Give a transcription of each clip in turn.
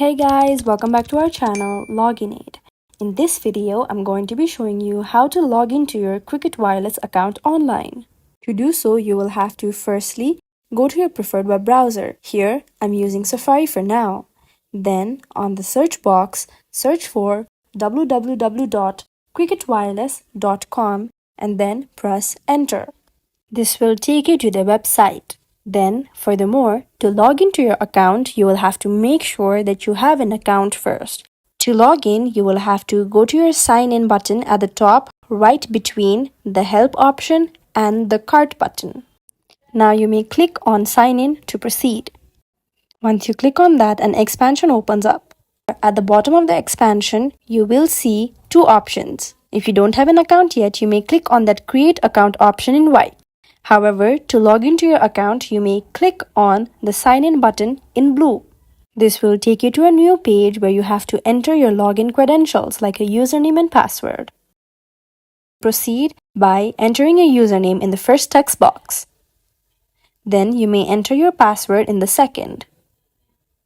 Hey guys, welcome back to our channel Login Aid. In this video, I'm going to be showing you how to log into your Cricket Wireless account online. To do so, you will have to firstly go to your preferred web browser. Here, I'm using Safari for now. Then, on the search box, search for www.cricketwireless.com and then press enter. This will take you to the website. Then, furthermore, to log into your account, you will have to make sure that you have an account first. To log in, you will have to go to your sign in button at the top, right between the help option and the cart button. Now you may click on sign in to proceed. Once you click on that, an expansion opens up. At the bottom of the expansion, you will see two options. If you don't have an account yet, you may click on that create account option in white. However, to log into your account, you may click on the sign in button in blue. This will take you to a new page where you have to enter your login credentials like a username and password. Proceed by entering a username in the first text box. Then you may enter your password in the second.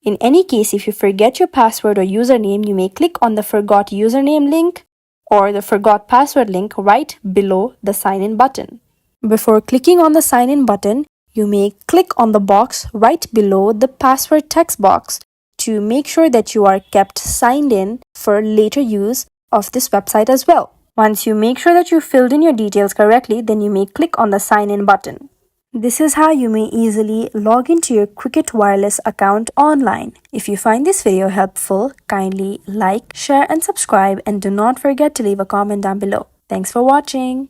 In any case, if you forget your password or username, you may click on the Forgot Username link or the Forgot Password link right below the sign in button. Before clicking on the sign in button, you may click on the box right below the password text box to make sure that you are kept signed in for later use of this website as well. Once you make sure that you filled in your details correctly, then you may click on the sign in button. This is how you may easily log into your Cricket Wireless account online. If you find this video helpful, kindly like, share and subscribe, and do not forget to leave a comment down below. Thanks for watching.